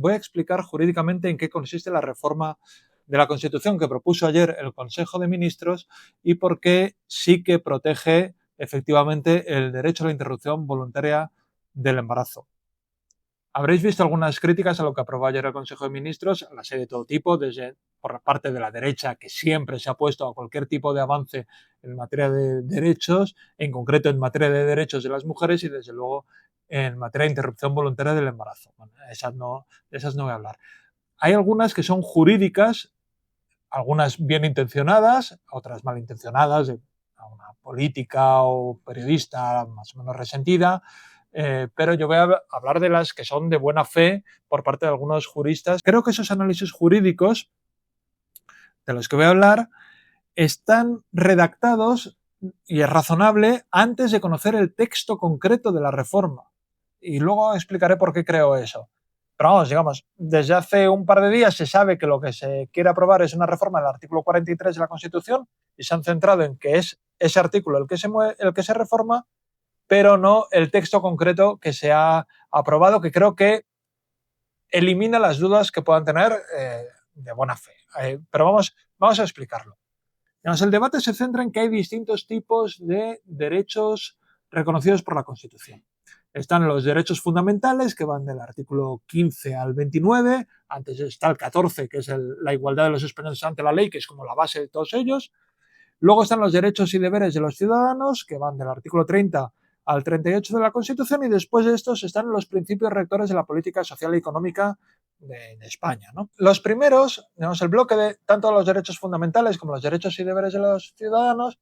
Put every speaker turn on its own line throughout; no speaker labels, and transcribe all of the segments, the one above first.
voy a explicar jurídicamente en qué consiste la reforma de la Constitución que propuso ayer el Consejo de Ministros y por qué sí que protege efectivamente el derecho a la interrupción voluntaria del embarazo. Habréis visto algunas críticas a lo que aprobó ayer el Consejo de Ministros, las hay de todo tipo, desde por parte de la derecha, que siempre se ha opuesto a cualquier tipo de avance en materia de derechos, en concreto en materia de derechos de las mujeres y desde luego en materia de interrupción voluntaria del embarazo. Bueno, de esas no voy a hablar. Hay algunas que son jurídicas, algunas bien intencionadas, otras malintencionadas, de una política o periodista más o menos resentida, pero yo voy a hablar de las que son de buena fe por parte de algunos juristas. Creo que esos análisis jurídicos de los que voy a hablar están redactados, y es razonable, antes de conocer el texto concreto de la reforma. Y luego explicaré por qué creo eso. Pero vamos, digamos, desde hace un par de días se sabe que lo que se quiere aprobar es una reforma del artículo 43 de la Constitución y se han centrado en que es ese artículo el que se reforma, pero no el texto concreto que se ha aprobado, que creo que elimina las dudas que puedan tener de buena fe. Pero vamos a explicarlo. El debate se centra en que hay distintos tipos de derechos reconocidos por la Constitución. Están los derechos fundamentales, que van del artículo 15 al 29, antes está el 14, que es la igualdad de los españoles ante la ley, que es como la base de todos ellos. Luego están los derechos y deberes de los ciudadanos, que van del artículo 30 al 38 de la Constitución, y después de estos están los principios rectores de la política social y económica de España, ¿no? Los primeros, tenemos el bloque de tanto los derechos fundamentales como los derechos y deberes de los ciudadanos,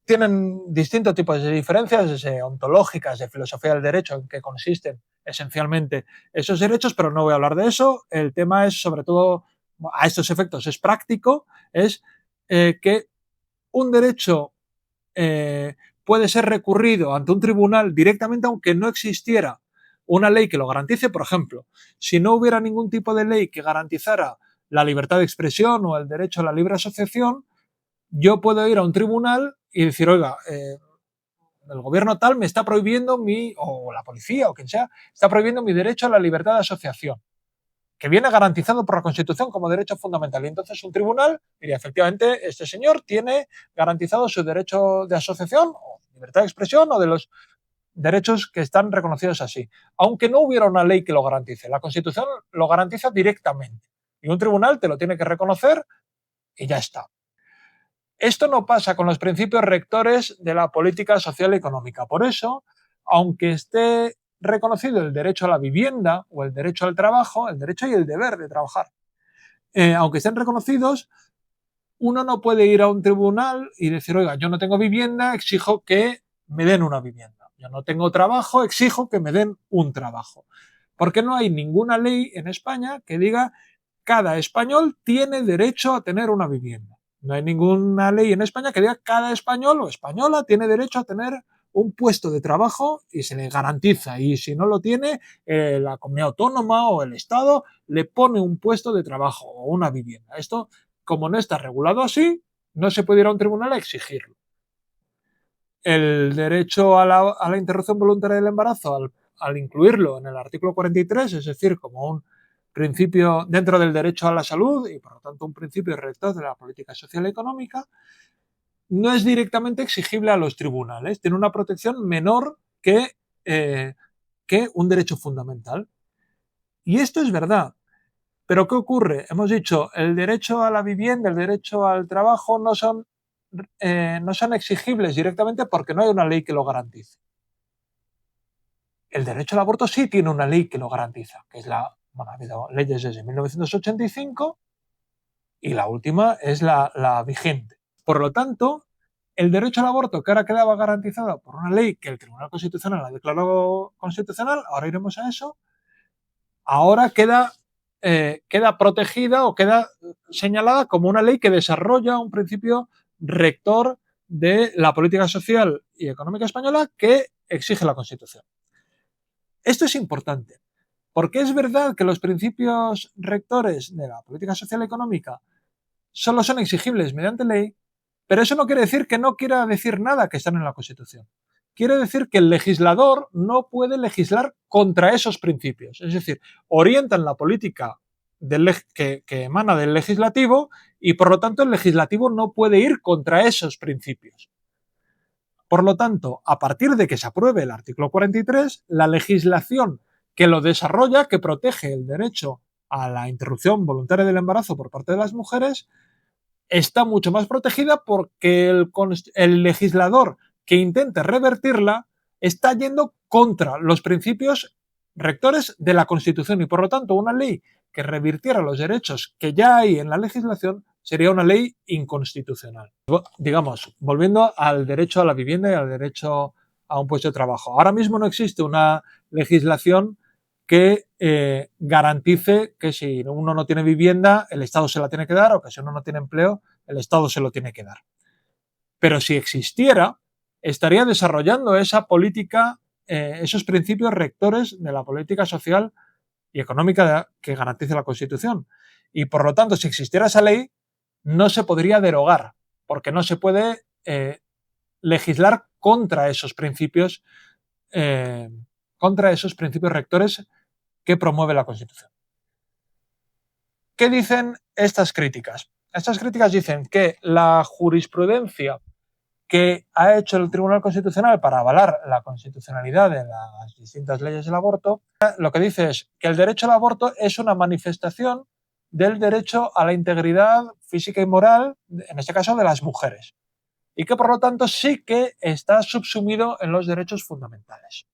tienen distintos tipos de diferencias, desde ontológicas, de filosofía del derecho, en que consisten esencialmente esos derechos, pero no voy a hablar de eso. El tema es, sobre todo, a estos efectos es práctico, es que un derecho puede ser recurrido ante un tribunal directamente aunque no existiera una ley que lo garantice. Por ejemplo, si no hubiera ningún tipo de ley que garantizara la libertad de expresión o el derecho a la libre asociación, yo puedo ir a un tribunal y decir, oiga, el gobierno tal me está prohibiendo o la policía o quien sea, está prohibiendo mi derecho a la libertad de asociación, que viene garantizado por la Constitución como derecho fundamental. Y entonces un tribunal diría, efectivamente, este señor tiene garantizado su derecho de asociación o libertad de expresión o de los derechos que están reconocidos así, aunque no hubiera una ley que lo garantice. La Constitución lo garantiza directamente y un tribunal te lo tiene que reconocer y ya está. Esto no pasa con los principios rectores de la política social y económica. Por eso, aunque esté reconocido el derecho a la vivienda o el derecho al trabajo, el derecho y el deber de trabajar, aunque estén reconocidos, uno no puede ir a un tribunal y decir, oiga, yo no tengo vivienda, exijo que me den una vivienda. Yo no tengo trabajo, exijo que me den un trabajo. Porque no hay ninguna ley en España que diga cada español tiene derecho a tener una vivienda. No hay ninguna ley en España que diga cada español o española tiene derecho a tener un puesto de trabajo y se le garantiza. Y si no lo tiene, la comunidad autónoma o el Estado le pone un puesto de trabajo o una vivienda. Esto, como no está regulado así, no se puede ir a un tribunal a exigirlo. El derecho a la interrupción voluntaria del embarazo, al incluirlo en el artículo 43, es decir, como un principio dentro del derecho a la salud y por lo tanto un principio rector de la política social y económica, no es directamente exigible a los tribunales, tiene una protección menor que un derecho fundamental. Y esto es verdad. Pero ¿qué ocurre? Hemos dicho, el derecho a la vivienda, el derecho al trabajo no son exigibles directamente porque no hay una ley que lo garantice. El derecho al aborto sí tiene una ley que lo garantiza, que es ha habido leyes desde 1985 y la última es la vigente. Por lo tanto, el derecho al aborto, que ahora quedaba garantizado por una ley que el Tribunal Constitucional ha declarado constitucional, ahora iremos a eso, ahora queda protegida o queda señalada como una ley que desarrolla un principio rector de la política social y económica española que exige la Constitución. Esto es importante, porque es verdad que los principios rectores de la política social y económica solo son exigibles mediante ley, pero eso no quiere decir que no quiera decir nada que están en la Constitución. quiere decir que el legislador no puede legislar contra esos principios. Es decir, orientan la política que emana del legislativo y por lo tanto el legislativo no puede ir contra esos principios. Por lo tanto, a partir de que se apruebe el artículo 43, la legislación que lo desarrolla, que protege el derecho a la interrupción voluntaria del embarazo por parte de las mujeres, está mucho más protegida porque el legislador que intente revertirla está yendo contra los principios rectores de la Constitución y por lo tanto una ley que revirtiera los derechos que ya hay en la legislación sería una ley inconstitucional. Digamos, volviendo al derecho a la vivienda y al derecho a un puesto de trabajo. Ahora mismo no existe una legislación que garantice que si uno no tiene vivienda, el Estado se la tiene que dar, o que si uno no tiene empleo, el Estado se lo tiene que dar. Pero si existiera, estaría desarrollando esa política, esos principios rectores de la política social y económica que garantice la Constitución. Y por lo tanto, si existiera esa ley, no se podría derogar, porque no se puede legislar contra esos principios rectores que promueve la Constitución. ¿Qué dicen estas críticas? Estas críticas dicen que la jurisprudencia que ha hecho el Tribunal Constitucional para avalar la constitucionalidad de las distintas leyes del aborto, lo que dice es que el derecho al aborto es una manifestación del derecho a la integridad física y moral, en este caso de las mujeres, y que por lo tanto sí que está subsumido en los derechos fundamentales.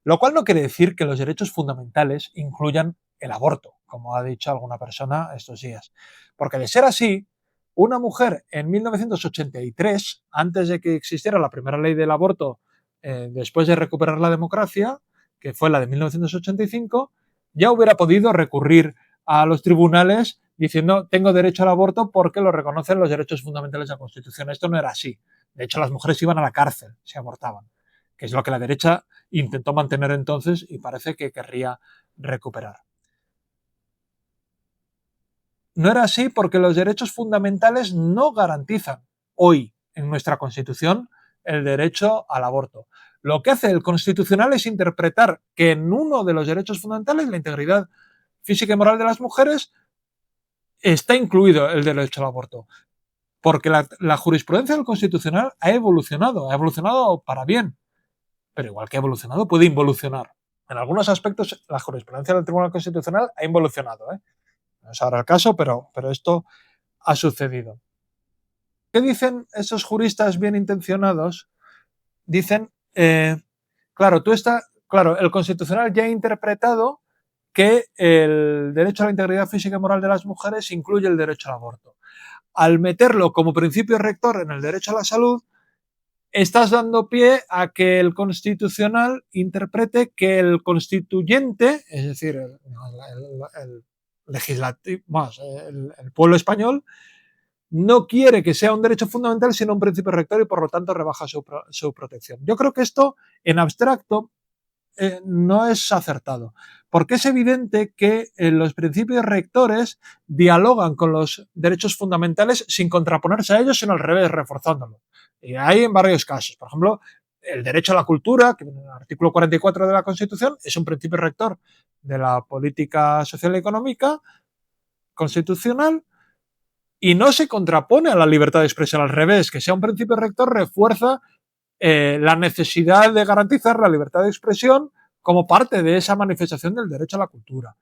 Lo cual no quiere decir que los derechos fundamentales incluyan el aborto, como ha dicho alguna persona estos días. Porque de ser así, una mujer en 1983, antes de que existiera la primera ley del aborto, después de recuperar la democracia, que fue la de 1985, ya hubiera podido recurrir a los tribunales diciendo tengo derecho al aborto porque lo reconocen los derechos fundamentales de la Constitución. Esto no era así. De hecho, las mujeres iban a la cárcel si abortaban, que es lo que la derecha intentó mantener entonces y parece que querría recuperar. No era así porque los derechos fundamentales no garantizan hoy en nuestra Constitución el derecho al aborto. Lo que hace el Constitucional es interpretar que en uno de los derechos fundamentales, la integridad física y moral de las mujeres, está incluido el derecho al aborto. Porque la jurisprudencia del Constitucional ha evolucionado para bien, pero igual que ha evolucionado, puede involucionar. En algunos aspectos, la jurisprudencia del Tribunal Constitucional ha involucionado. No es ahora el caso, pero esto ha sucedido. ¿Qué dicen esos juristas bien intencionados? Dicen, claro, el Constitucional ya ha interpretado que el derecho a la integridad física y moral de las mujeres incluye el derecho al aborto. Al meterlo como principio rector en el derecho a la salud, estás dando pie a que el Constitucional interprete que el constituyente, es decir, el legislativo, el pueblo español, no quiere que sea un derecho fundamental, sino un principio rector y por lo tanto rebaja su protección. Yo creo que esto, en abstracto, no es acertado, porque es evidente que los principios rectores dialogan con los derechos fundamentales sin contraponerse a ellos, sino al revés, reforzándolos. Y hay en varios casos. Por ejemplo, el derecho a la cultura, que en el artículo 44 de la Constitución es un principio rector de la política social y económica constitucional y no se contrapone a la libertad de expresión. Al revés, que sea un principio rector refuerza la necesidad de garantizar la libertad de expresión como parte de esa manifestación del derecho a la cultura.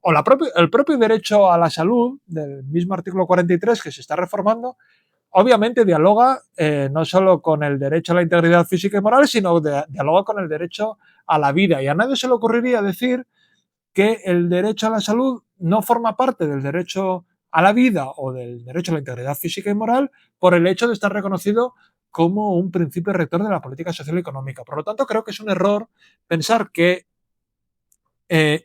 O el propio derecho a la salud, del mismo artículo 43 que se está reformando, obviamente dialoga no solo con el derecho a la integridad física y moral, sino dialoga con el derecho a la vida. Y a nadie se le ocurriría decir que el derecho a la salud no forma parte del derecho a la vida o del derecho a la integridad física y moral por el hecho de estar reconocido como un principio rector de la política social y económica. Por lo tanto, creo que es un error pensar que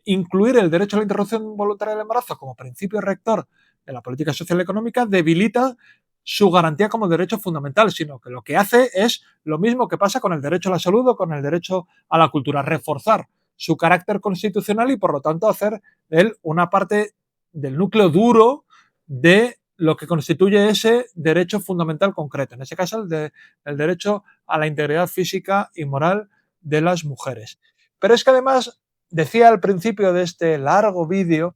incluir el derecho a la interrupción voluntaria del embarazo como principio rector de la política social y económica debilita su garantía como derecho fundamental, sino que lo que hace es lo mismo que pasa con el derecho a la salud o con el derecho a la cultura, reforzar su carácter constitucional y por lo tanto hacer de él una parte del núcleo duro de lo que constituye ese derecho fundamental concreto, en ese caso el derecho a la integridad física y moral de las mujeres. Pero es que además decía al principio de este largo vídeo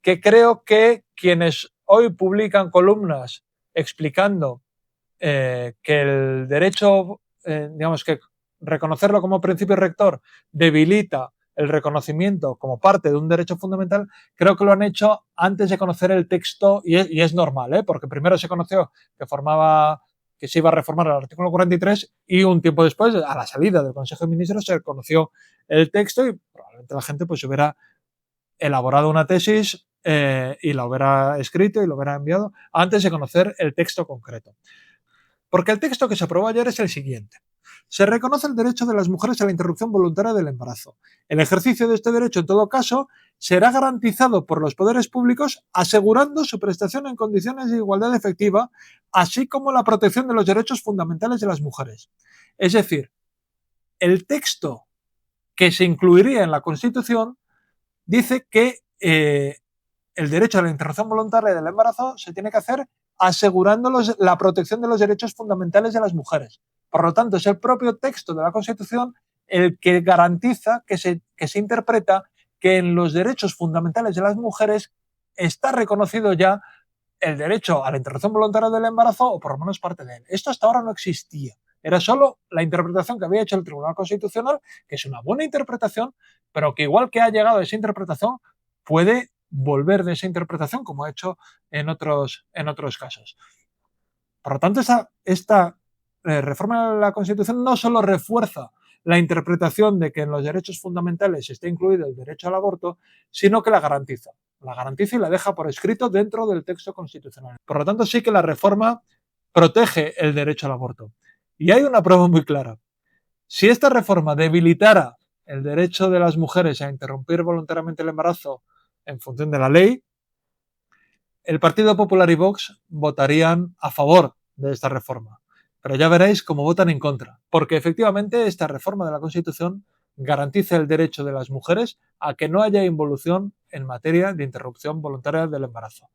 que creo que quienes hoy publican columnas explicando que el derecho, digamos que reconocerlo como principio rector debilita el reconocimiento como parte de un derecho fundamental, creo que lo han hecho antes de conocer el texto y es normal, porque primero se conoció que se iba a reformar el artículo 43 y un tiempo después, a la salida del Consejo de Ministros, se conoció el texto y probablemente la gente pues hubiera elaborado una tesis y la hubiera escrito y lo hubiera enviado antes de conocer el texto concreto. Porque el texto que se aprobó ayer es el siguiente. Se reconoce el derecho de las mujeres a la interrupción voluntaria del embarazo. El ejercicio de este derecho, en todo caso, será garantizado por los poderes públicos asegurando su prestación en condiciones de igualdad efectiva, así como la protección de los derechos fundamentales de las mujeres. Es decir, el texto que se incluiría en la Constitución dice que el derecho a la interrupción voluntaria del embarazo se tiene que hacer asegurando la protección de los derechos fundamentales de las mujeres. Por lo tanto, es el propio texto de la Constitución el que garantiza, que se interpreta que en los derechos fundamentales de las mujeres está reconocido ya el derecho a la interrupción voluntaria del embarazo, o por lo menos parte de él. Esto hasta ahora no existía. Era solo la interpretación que había hecho el Tribunal Constitucional, que es una buena interpretación, pero que igual que ha llegado a esa interpretación, puede volver de esa interpretación, como ha hecho en otros casos. Por lo tanto, esta reforma de la Constitución no solo refuerza la interpretación de que en los derechos fundamentales está incluido el derecho al aborto, sino que la garantiza. La garantiza y la deja por escrito dentro del texto constitucional. Por lo tanto, sí que la reforma protege el derecho al aborto. Y hay una prueba muy clara. Si esta reforma debilitara el derecho de las mujeres a interrumpir voluntariamente el embarazo en función de la ley, el Partido Popular y Vox votarían a favor de esta reforma. Pero ya veréis cómo votan en contra, porque efectivamente esta reforma de la Constitución garantiza el derecho de las mujeres a que no haya involución en materia de interrupción voluntaria del embarazo.